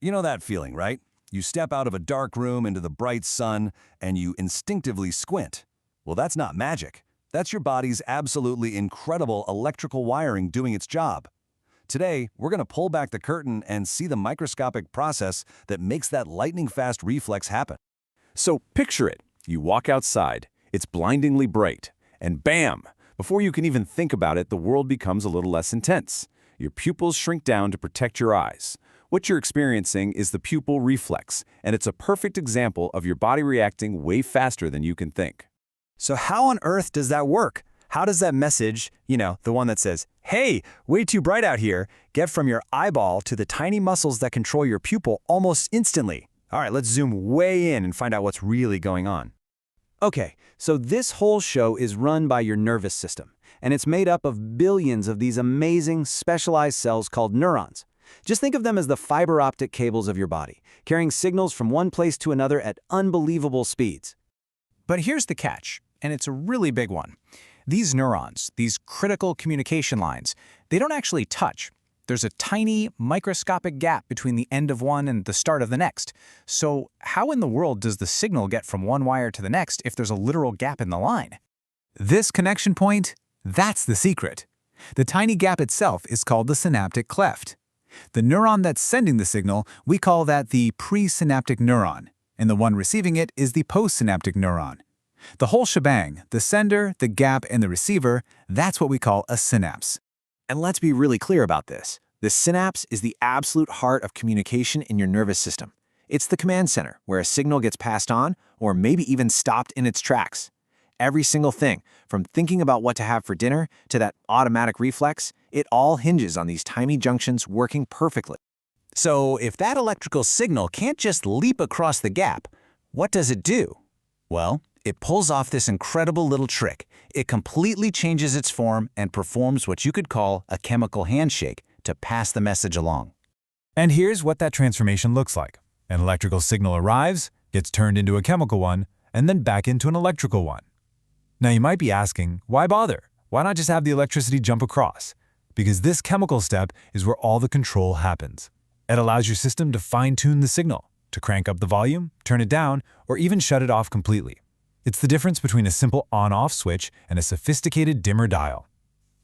You know that feeling, right? You step out of a dark room into the bright sun and you instinctively squint. Well, that's not magic. That's your body's absolutely incredible electrical wiring doing its job. Today, we're going to pull back the curtain and see the microscopic process that makes that lightning-fast reflex happen. So picture it. You walk outside, it's blindingly bright, and bam! Before you can even think about it, the world becomes a little less intense. Your pupils shrink down to protect your eyes. What you're experiencing is the pupil reflex, and it's a perfect example of your body reacting way faster than you can think. So how on earth does that work? How does that message, the one that says, "Hey, way too bright out here," get from your eyeball to the tiny muscles that control your pupil almost instantly? All right, let's zoom way in and find out what's really going on. Okay, so this whole show is run by your nervous system, and it's made up of billions of these amazing, specialized cells called neurons. Just think of them as the fiber optic cables of your body, carrying signals from one place to another at unbelievable speeds. But here's the catch, and it's a really big one. These neurons, these critical communication lines, they don't actually touch. There's a tiny, microscopic gap between the end of one and the start of the next. So how in the world does the signal get from one wire to the next if there's a literal gap in the line? This connection point, that's the secret. The tiny gap itself is called the synaptic cleft. The neuron that's sending the signal, we call that the pre-synaptic neuron, and the one receiving it is the post-synaptic neuron. The whole shebang, the sender, the gap, and the receiver, that's what we call a synapse. And let's be really clear about this. The synapse is the absolute heart of communication in your nervous system. It's the command center where a signal gets passed on or maybe even stopped in its tracks. Every single thing, from thinking about what to have for dinner to that automatic reflex, it all hinges on these tiny junctions working perfectly. So if that electrical signal can't just leap across the gap, what does it do? Well, it pulls off this incredible little trick. It completely changes its form and performs what you could call a chemical handshake to pass the message along. And here's what that transformation looks like. An electrical signal arrives, gets turned into a chemical one, and then back into an electrical one. Now you might be asking, why bother? Why not just have the electricity jump across? Because this chemical step is where all the control happens. It allows your system to fine-tune the signal, to crank up the volume, turn it down, or even shut it off completely. It's the difference between a simple on-off switch and a sophisticated dimmer dial.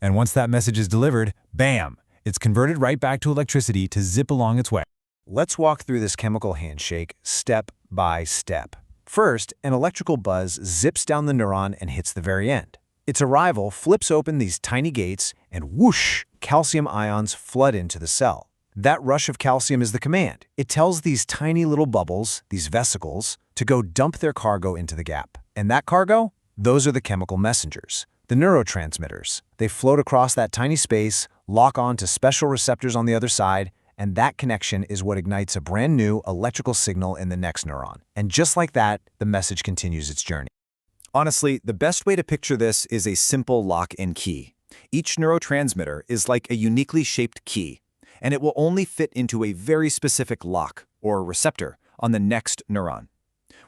And once that message is delivered, bam! It's converted right back to electricity to zip along its way. Let's walk through this chemical handshake step by step. First, an electrical buzz zips down the neuron and hits the very end. Its arrival flips open these tiny gates, and whoosh, calcium ions flood into the cell. That rush of calcium is the command. It tells these tiny little bubbles, these vesicles, to go dump their cargo into the gap. And that cargo? Those are the chemical messengers, the neurotransmitters. They float across that tiny space, lock on to special receptors on the other side, and that connection is what ignites a brand new electrical signal in the next neuron. And just like that, the message continues its journey. Honestly, the best way to picture this is a simple lock and key. Each neurotransmitter is like a uniquely shaped key, and it will only fit into a very specific lock, or receptor, on the next neuron.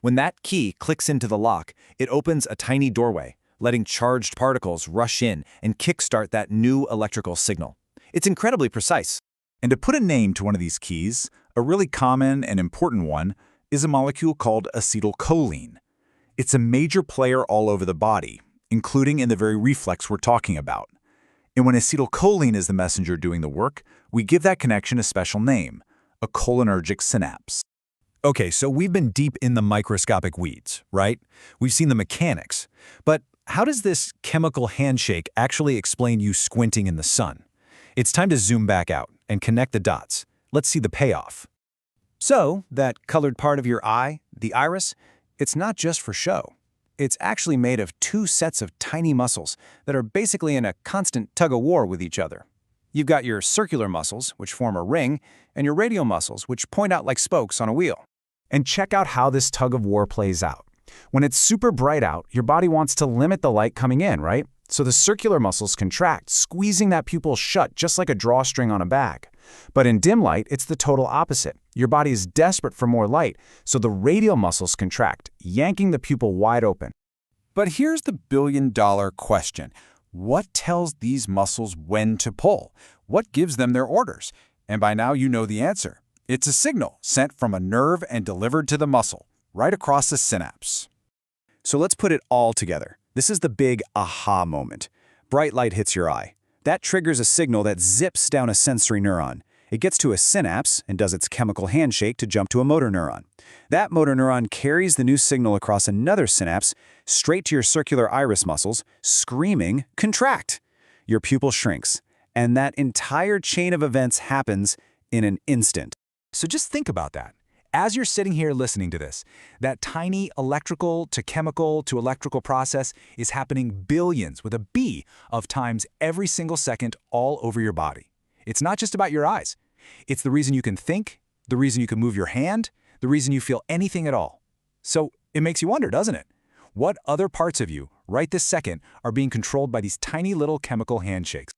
When that key clicks into the lock, it opens a tiny doorway, letting charged particles rush in and kickstart that new electrical signal. It's incredibly precise. And to put a name to one of these keys, a really common and important one is a molecule called acetylcholine. It's a major player all over the body, including in the very reflex we're talking about. And when acetylcholine is the messenger doing the work, we give that connection a special name, a cholinergic synapse. Okay, so we've been deep in the microscopic weeds, right? We've seen the mechanics. But how does this chemical handshake actually explain you squinting in the sun? It's time to zoom back out and connect the dots. Let's see the payoff. So, that colored part of your eye, the iris, it's not just for show. It's actually made of two sets of tiny muscles that are basically in a constant tug-of-war with each other. You've got your circular muscles, which form a ring, and your radial muscles, which point out like spokes on a wheel. And check out how this tug-of-war plays out. When it's super bright out, your body wants to limit the light coming in, right? So the circular muscles contract, squeezing that pupil shut just like a drawstring on a bag. But in dim light, it's the total opposite. Your body is desperate for more light, so the radial muscles contract, yanking the pupil wide open. But here's the billion-dollar question. What tells these muscles when to pull? What gives them their orders? And by now you know the answer. It's a signal sent from a nerve and delivered to the muscle, right across the synapse. So let's put it all together. This is the big aha moment. Bright light hits your eye. That triggers a signal that zips down a sensory neuron. It gets to a synapse and does its chemical handshake to jump to a motor neuron. That motor neuron carries the new signal across another synapse straight to your circular iris muscles, screaming, "Contract!" Your pupil shrinks, and that entire chain of events happens in an instant. So just think about that. As you're sitting here listening to this, that tiny electrical to chemical to electrical process is happening billions with a B of times every single second all over your body. It's not just about your eyes. It's the reason you can think, the reason you can move your hand, the reason you feel anything at all. So it makes you wonder, doesn't it? What other parts of you, right this second, are being controlled by these tiny little chemical handshakes?